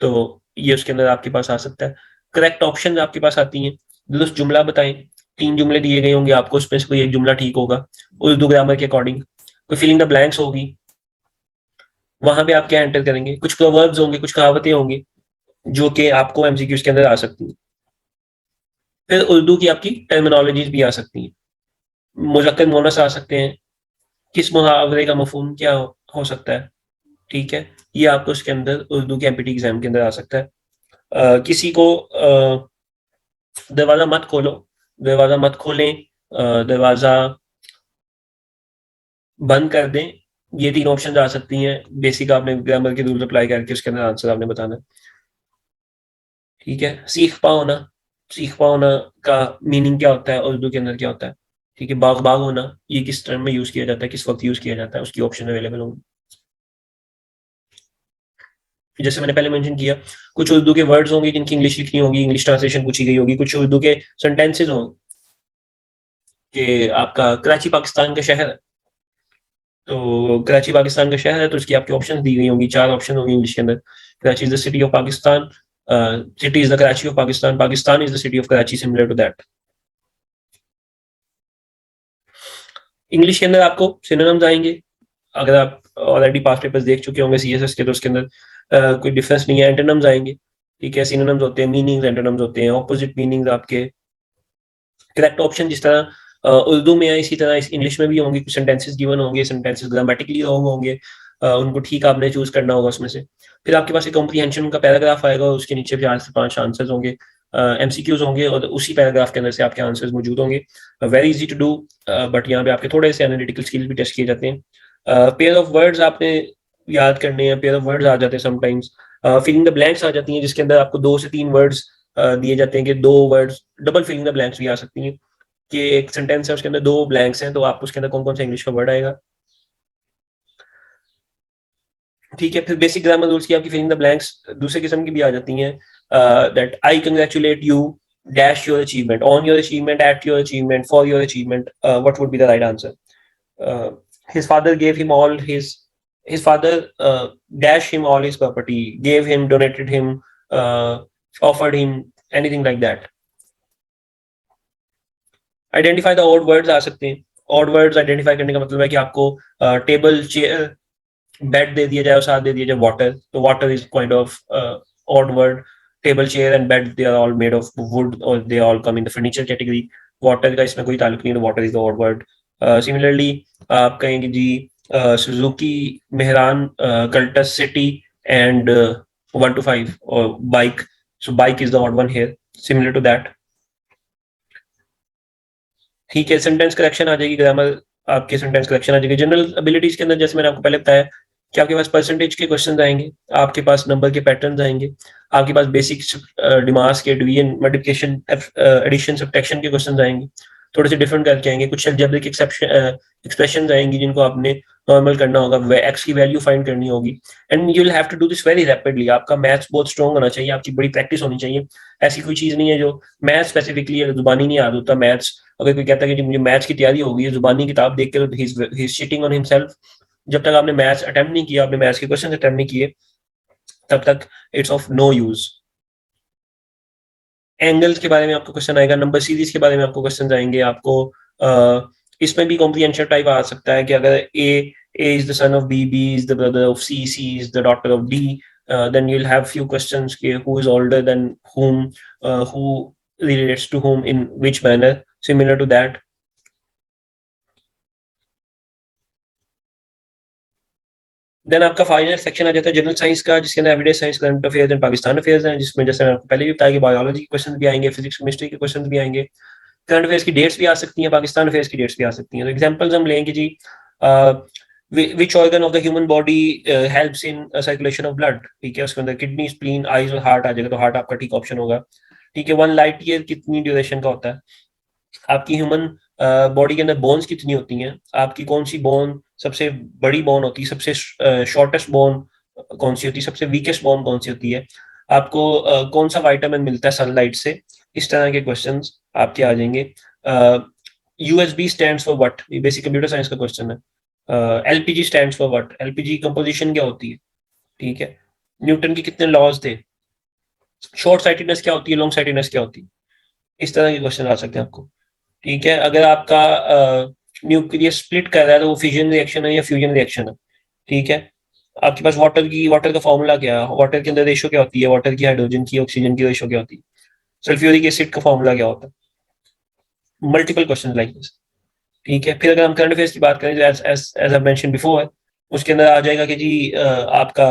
Speaker 2: तो ये उसके अंदर आपके पास आ सकता है। करेक्ट ऑप्शन आपके पास आती हैं। दुरुस्त जुमला बताएं। 3 जुमले दिए गए होंगे आपको, उसमें से कोई एक जुमला ठीक होगा उर्दू ग्रामर के अकॉर्डिंग। कोई फिलिंग द ब्लैंक्स होगी, वहां पे आप क्या एंटर करेंगे। कुछ प्रोवर्ब्स होंगे, कुछ कहावतें होंगी जो कि आपको एमसीक्यूज के अंदर आ सकती हैं। फिर उर्दू की आपकी टर्मिनोलॉजीज भी आ सकती हैं। मुज़क्कर मुअन्नस आ सकते हैं। किस मुहावरे का मफहूम क्या हो सकता है, ठीक है। ये आपको उसके अंदर उर्दू के एमपीटी एग्जाम के अंदर आ सकता है। किसी को दरवाजा मत खोलो, दरवाजा मत खोलें, दरवाजा बंद कर दें, ये 3 ऑप्शन आ सकती हैं। बेसिक आपने ग्रामर के रूल्स अप्लाई करके उसके अंदर आंसर आपने बताना है, ठीक है। सीख पाओ ना, सीख पाओ ना का मीनिंग क्या होता है, उर्दू के अंदर क्या होता है, ठीक है। बाग बाग होना, ये किस टर्म में यूज किया जाता है, किस वक्त यूज किया जाता है, उसकी ऑप्शन अवेलेबल होंगे। जैसे मैंने पहले मेंशन किया, कुछ उर्दू के वर्ड्स होंगे जिनकी इंग्लिश लिखनी होगी, इंग्लिश ट्रांसलेशन पूछी गई होगी। कुछ उर्दू के सेंटेंसेज होंगे कि आपका कराची पाकिस्तान का शहर है, तो कराची पाकिस्तान का शहर है तो उसकी आपकी ऑप्शन दी गई होंगी, 4 ऑप्शन होंगे इंग्लिश के अंदर। Karachi is the city of Pakistan, city is the Karachi of Pakistan, Pakistan is the city of Karachi, similar to that. English के अंदर आपको सिनोनिम्स आएंगे। अगर आप ऑलरेडी पास्ट पेपर्स देख चुके होंगे सीएसएस के, तो उसके अंदर कोई डिफरेंस नहीं है। एंटोनिम्स आएंगे, ठीक है। सिनोनिम्स होते हैं मीनिंग्स, एंटोनिम्स होते हैं ऑपोजिट मीनिंग्स आपके। करेक्ट ऑप्शन जिस तरह उर्दू में है इसी तरह इंग्लिश में भी होंगे। कुछ सेंटेंसेस गिवन होंगे, सेंटेंसेस ग्रामेटिकली रॉन्ग होंगे, उनको ठीक आपने चूज करना होगा उसमें से। फिर आपके पास एक कॉम्प्रीहेंशन का पैराग्राफ आएगा, उसके नीचे 4 से 5 आंसर्स होंगे, एमसीक्यूज होंगे, और उसी पैराग्राफ के अंदर से आपके आंसर्स मौजूद होंगे। Very easy to do, but यहाँ पे आपके थोड़े से एनालिटिकल स्किल भी टेस्ट किए जाते हैं। पेयर ऑफ वर्ड्स आपने याद करने हैं, पेयर ऑफ वर्ड्स आ जाते हैं समटाइम्स। फिलिंग द ब्लैंक्स आ जाती हैं, जिसके अंदर आपको 2 से 3 वर्ड्स दिए जाते हैं कि 2 words, double filling the blanks भी आ सकती हैं कि एक सेंटेंस है उसके अंदर 2 ब्लैंक्स हैं, तो आप उसके अंदर कौन कौन सा इंग्लिश का वर्ड आएगा, ठीक है। फिर बेसिक ग्रामर रूल्स की आपकी फिलिंग द ब्लैंक्स दूसरे किस्म की भी आ जाती हैं। That I congratulate you dash your achievement, on your achievement, at your achievement, for your achievement, what would be the right answer. his father gave him all his father dashed him all his property, gave him, donated him, uh, offered him, anything like that. Identify the odd words आ सकते हैं। Odd words identify करने का मतलब है कि आपको table, chair, bed दे दिया जाए और साथ दे दिया जाए वाटर, तो water is kind of odd word. Table, chair and bed, they are all made of wood और they all come in the furniture category. Water का इसमें कोई ताल्लुक नहीं है, water is the odd word. Similarly आप कहेंगे जी Suzuki, Mehran, Cultus, City and 1 to 5 और bike, so bike is the odd one here, similar to that, ठीक है। सेंटेंस करेक्शन आ जाएगी, ग्रामर आपके सेंटेंस करेक्शन आ जाएगी। जनरल एबिलिटीज के अंदर जैसे मैंने आपको पहले बताया कि आपके पास परसेंटेज के क्वेश्चंस आएंगे, आपके पास नंबर के पैटर्न्स आएंगे, आपके पास बेसिक डिमास के डिवीजन, मल्टीप्लिकेशन, एडिशन, सब्ट्रैक्शन के क्वेश्चंस आएंगे, थोड़े से डिफरेंट करके आएंगे, कुछ अलजेब्रिक एक्सप्रेशंस आएंगी जिनको आपने नॉर्मल करना होगा, एक्स की वैल्यू फाइंड करनी होगी, and you will have to do this very rapidly. आपका मैथ्स बहुत स्ट्रॉन्ग होना चाहिए, आपकी बड़ी प्रैक्टिस होनी चाहिए। ऐसी कोई चीज नहीं है जो मैथ्स स्पेसिफिकली जुबानी नहीं याद होता। मैथ्स अगर कोई कहता है कि मुझे मैथ्स की तैयारी होगी जुबानी किताब देख कर, he is shitting on himself. जब तक आपने मैथ्स अटेम्प्ट नहीं किया, आपने मैथ्स के क्वेश्चन अटेम्प्ट नहीं किए, तब तक it's of no use. Angles के बारे में आपको क्वेश्चन आएगा, नंबर सीरीज के बारे में आपको क्वेश्चन आएंगे, आपको इसमें भी कॉम्प्रिहेंशन टाइप आ सकता है कि अगर A is the son of B, B is the brother of C, C is the daughter of D, then you'll have few questions के who is older than whom, who relates to whom in which manner, similar to that. Then आपका final section आ जाता है general science का, जिसके अंदर everyday science, current affairs and Pakistan affairs हैं, जिसमें जैसे मैंने आपको पहले भी बताया कि बायोलॉजी के क्वेश्चन भी आएंगे, फिजिक्स केमिस्ट्री के क्वेश्चन भी आएंगे, करंट अफेयर्स की डेट्स भी आ सकती हैं, पाकिस्तान अफेयर्स की डेट्स भी आ सकती हैं। तो एग्जांपल्स हम लेंगे जी, which organ of the human body helps in circulation of blood, ठीक है, उसके अंदर किडनी, स्प्लीन, आईज और हार्ट आ जाएगा, तो हार्ट आपका ठीक ऑप्शन होगा। ठीक है, 1 लाइट ईयर कितनी ड्यूरेशन का होता है? आपकी ह्यूमन बॉडी के अंदर बोन्स कितनी होती हैं? आपकी कौन सी बोन सबसे बड़ी बोन होती है? सबसे शॉर्टेस्ट बोन कौन सी होती है? सबसे वीकेस्ट बोन कौन सी होती है? आपको कौन सा विटामिन मिलता है सनलाइट से? इस तरह के क्वेश्चंस आपके आ जाएंगे। USB stands for what? ये बेसिक कंप्यूटर साइंस का क्वेश्चन है। LPG stands for what? LPG composition क्या होती है? ठीक है, न्यूटन के कितने लॉज थे? शॉर्ट साइटेडनेस क्या होती है? लॉन्ग साइटेडनेस क्या होती है? इस तरह के क्वेश्चन आ सकते हैं आपको। ठीक है, अगर आपका न्यूक्लियर स्प्लिट कर रहा है तो वो फिजन रिएक्शन है या फ्यूजन रिएक्शन है? ठीक है, आपके पास वाटर का फॉर्मूला क्या है? वाटर के अंदर रेशो क्या होती है? वाटर की, हाइड्रोजन की, ऑक्सीजन की रेशो क्या होती है? सल्फ्यूरिक एसिड का फॉर्मूला क्या होता है? Multiple question like this. ठीक है, फिर अगर हम करंट अफेयर्स की बात करें, एज आई मेंशन बिफोर, उसके अंदर आ जाएगा कि जी आपका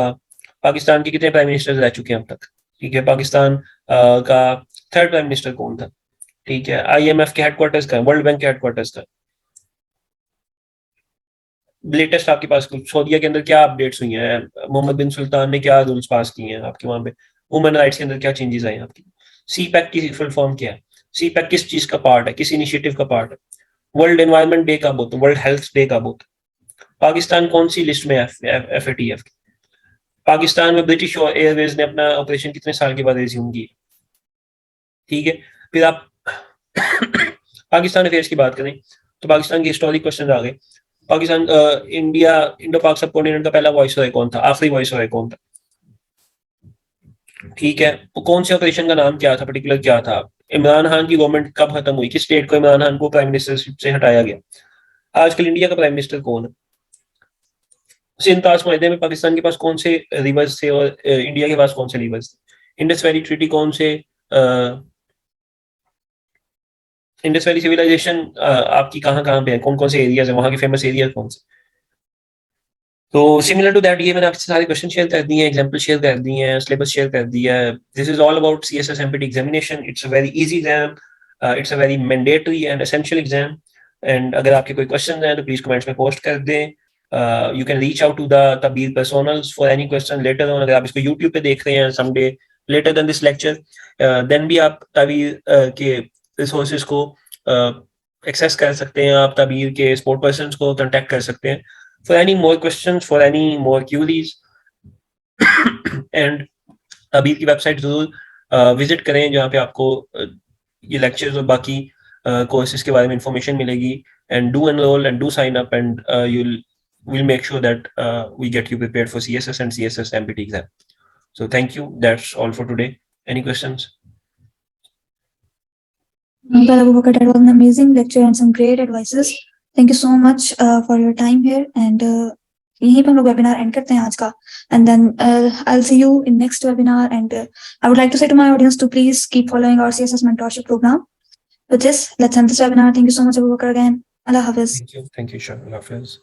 Speaker 2: पाकिस्तान के कितने प्राइम मिनिस्टर रह चुके हैं अब तक? ठीक है, पाकिस्तान का 3rd प्राइम मिनिस्टर कौन था? ठीक है, आईएमएफ के हेडक्वार्टर्स का, वर्ल्ड बैंक के हेडक्वार्टर्स का। लेटेस्ट आपके पास कुछ सऊदीया के अंदर क्या अपडेट्स हुई हैं? मोहम्मद बिन सुल्तान ने क्या रूल्स पास किए हैं आपके वहां पे? वुमेन राइट्स के अंदर क्या चेंजेस आए हैं आपकी? सीपैक की फुल फॉर्म क्या है? सीपैक किस चीज का पार्ट है? किस इनिशिएटिव का पार्ट है? वर्ल्ड एनवायरनमेंट डे कब होता है? वर्ल्ड हेल्थ डे कब होता है? पाकिस्तान कौन सी लिस्ट में है एफएटीएफ की? पाकिस्तान में ब्रिटिश एयरवेज ने अपना ऑपरेशन कितने साल के बाद रिज्यूम किया? ठीक है, फिर आप पाकिस्तान अफेयर्स की बात करें तो पाकिस्तान के हिस्टोरिक क्वेश्चन आ गए। पाकिस्तान इंडिया इंडो पाक सब कॉन्टिनेंट का पहला वॉइस रॉय कौन था? आखिरी वॉइस रॉय कौन था? ठीक है, तो कौन से ऑपरेशन का नाम क्या था, पर्टिकुलर क्या था? इमरान खान की गवर्नमेंट कब खत्म हुई? किस स्टेट को इमरान खान को प्राइम मिनिस्टरशिप से हटाया गया? आजकल इंडिया का प्राइम मिनिस्टर कौन है? सिंध ताज माहदे में पाकिस्तान के पास कौन से रिवर्स थे और इंडिया के पास कौन से रिवर्स थे? इंडस वैली ट्रीटी कौन से इंडस वैली सिविलाइजेशन आपकी कहाँ कहाँ पे है? कौन कौन से एरियाज है वहाँ के? फेमस एरिया कौन से? तो सिमिलर टू दैट ये मैंने आपसे सारे क्वेश्चन शेयर कर दिए हैं, एग्जांपल शेयर कर दिए हैं, सिलेबस शेयर कर दिया है। This is all about CSS empty examination. It's a very easy exam, it's a very mandatory and essential exam. And अगर आपके कोई क्वेश्चन हैं तो प्लीज कमेंट्स में पोस्ट कर दें। You can reach out to the Tabeer personals for any question later on. अगर आप इसको यूट्यूब पे देख रहे हैं someday later than this lecture, then भी आप तबीर के रिसोर्सेज को एक्सेस कर सकते हैं। आप तबीर के स्पोर्ट पर्सन को कॉन्टेक्ट कर सकते हैं for any more questions, for any more queries. And Tabeer की वेबसाइट जरूर विजिट करें जहाँ पे आपको ये लेक्चर्स और बाकी कोर्सेज के बारे में इंफॉर्मेशन मिलेगी। And do enrol and do sign up and we'll make sure that we get you prepared for CSS and CSS MPT exam. So thank you. That's all for today. Any questions?
Speaker 1: Well, Abu Bakar, that was an amazing lecture and some great advices. Thank you so much for your time here. And यहीं पे हम लोग webinar and करते हैं आज का. And then I'll see you in next webinar. And I would like to say to my audience to please keep following our CSS mentorship program. With this, let's end this webinar. Thank you so much, Abu Bakar, again. Allah Hafiz.
Speaker 2: Thank you. Thank you, Shah. Allah Hafiz.